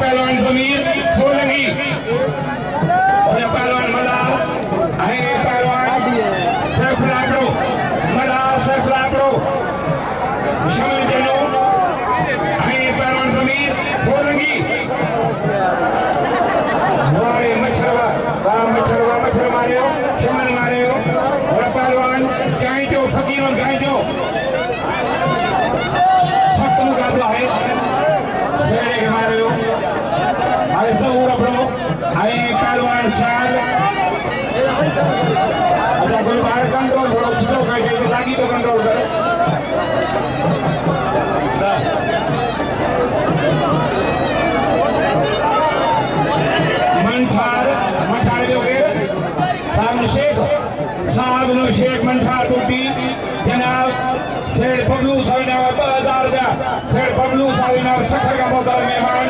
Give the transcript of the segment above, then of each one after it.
पहलवान जमीर सोलंगी पहलवान मला पहलवान सैफुल्लाह मला सैफुल्लाह शमन जनो पहलवान जमीर सोलंगी मच्छर मारियो शमन मारियो और पहलवान गाय जो फकीर गाय जो सख्त मुकाबला है शेरे मारियो जहूर अपनो पहलवान साल गुलबार कंट्रोल थोड़ा चीजों का लागी तो कंट्रोल करो मंठार साहब नो शेख मंठार टूटी जनाब सेठ पबलू साइना 2000 रुपया सेठ पबलू साइना सखर का बहुत मेहमान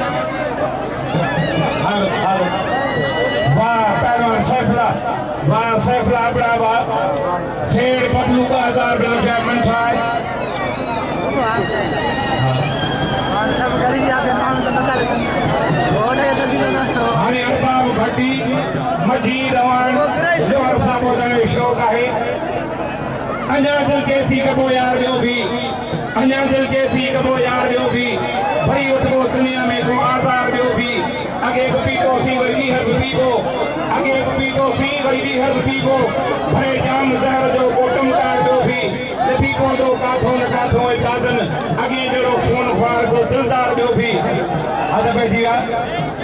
वाह पहलवान सैफुल्लाह बड़ा शेर पबलू 2000 रुपया मंठार अरबाब भट्टी मजीद अवान जोहर साहब शौक है अञा दिल के थी कबो यार ॿियो भी अञा दिल के थी कबो यार ॿियो भी भई उठो दुनिया में को आज़ार ॿियो भी अगे पीतो सी वरी भी हर पीबो अगे पीतो सी वरी भी हर पीबो भरे जाम ज़हर जो कोटम कार ॿियो भी लबी पवंदो काथो न काथो दादन अगे जहिड़ो खून ख्वार को दिलदार ॿियो भी अदब जी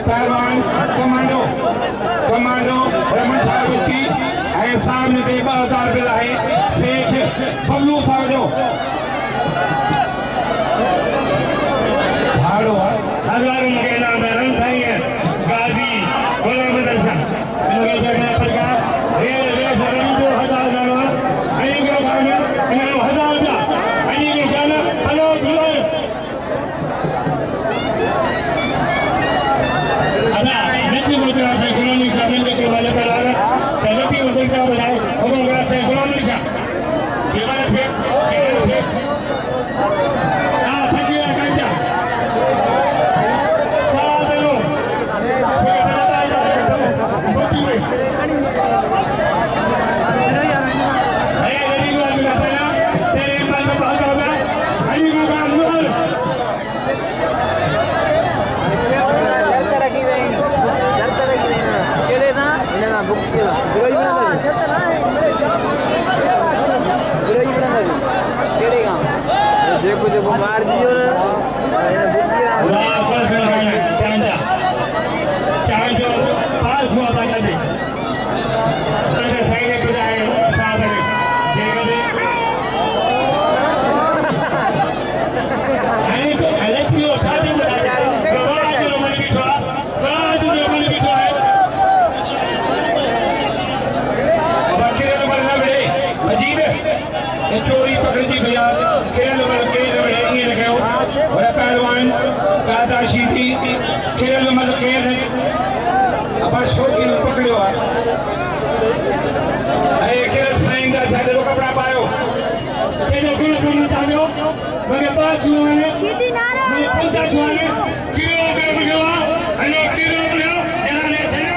पहलवान कमांडो रमन साहब की सामने ते 2000 बिल है शेख पबलू साहब जो भाड़ो हजारों के नाम है रंग साई है गाजी गुलाम दर्शन इनके जगह पर का रेल रंग जो 1000 नाम आई को काम इन्हें 1000 का आई को जाना हेलो दुआ अदा नहीं बोलते हैं गुलाम शामिल के वाले पर आ रहा तभी उसे क्या बताए हम लोग से गुलाम निशा केवल से हां फकीर कांचा साथ लो से बता बोटी में अरे गली को आगे बताया तेरे मन में बहुत होगा अली को काम बोल केले ना इन्हें बुक किया देखो देखो मार दियो ना चांदा पास हुआ था जल्दी तेरे सही ने बुझाए साथ में देखो अरे तो अलग ही होता है राज जो मन की थोड़ा है अब आखिर में मरना बड़े अजीब है चोरी पकड़ दी भैया खेल बल के ये लगे और पहलवान कादाशी थी खेल मल के अब शौकी पकड़ो अरे खेल साइंदा साडे तो कपड़ा पायो तेरे गुण सुनता हो मगे पांच हुआने सीधी नारा मगे पंचा हुआने किलो पे बुझवा हेलो किलो बुझो जाने चलो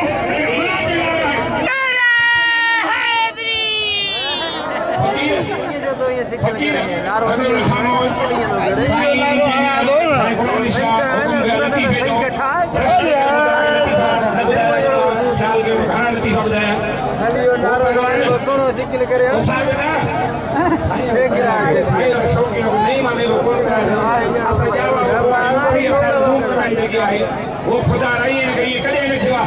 फकीर नारो साईं निशा हुकुम गलती पे तो डाल के खाना ती सब जाए हलियो नारो दोनों जिक्र करे साहब ना साईं शौकीन नहीं माने लोग कौन करा असा जावा भी असा दूर कराने के आए वो खुदा रही है कि ये कदे न छवा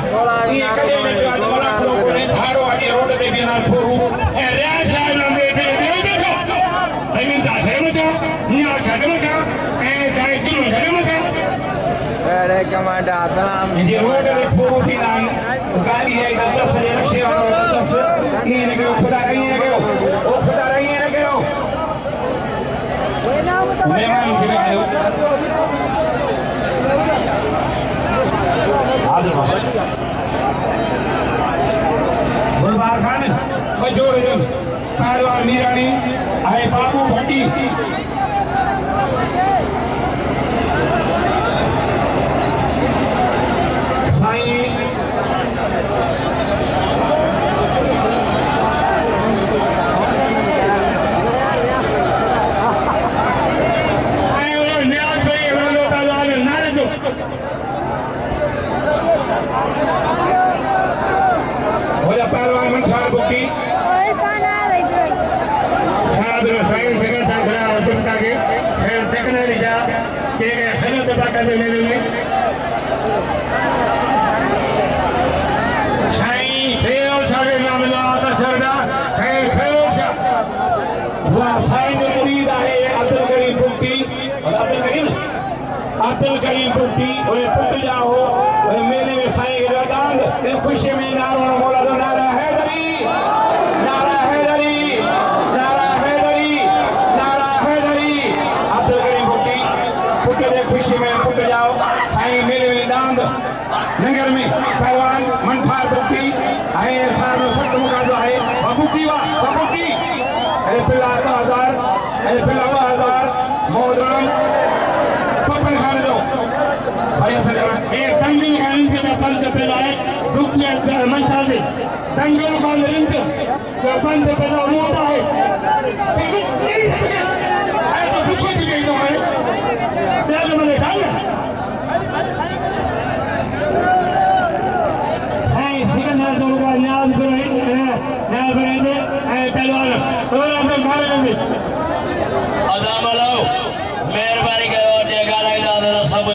ये कदे न छवा बड़ा लोगों ने धारो आगे रोड पे भी ना फोरू ए राज साहब ना Ainda hacemos ya, ni hacemos ya, saya itu hacemos ya. अरे कमांडर सलाम ये रोड पे पूरी लाइन गाड़ी है इधर 10 से रखे और 10 ये ने के खुदा रही है के ओ खुदा रही है के मेहमान के आयो हाजिर बाबा गुलबार खान बजोड़ जन पहलवान मीरानी आहे बाबू भट्टी साईं पहलवान मनखार बुक्की साइड फिगर सांखड़ा सुनता के फिर देखने लिखा कि खेल दबा कर लेने में साईं फेल सारे मामला दशरदा फेल फेल वो साईं ने मुरीद आहे अब्दुल करीम बुक्की और अब्दुल करीम बुक्की और पुट जाओ मेले में साईं रदान खुशी में नारो मोला तो नारा है दरी नारा है दरी नारा है दरी नारा है दरी अब्दुल करीम बुक्की पुट दे खुशी में पुट जाओ साईं मेले में दांद नगर में पहलवान मनखार बुक्की आए सारो सत मुकाबला है बुक्की वा बुक्की ए पिला 2000 मोहतरम पपन खान जो भाई सलाम ए दंगल खान के पंच पेला है दुखने मनसा दे दंगल खान रिंग के पंच पेला मोटा है ऐसा कुछ नहीं है तो मैं पहले मैंने कहा है सिकंदर जो का न्याय करे पहलवान और हम मारे अदामा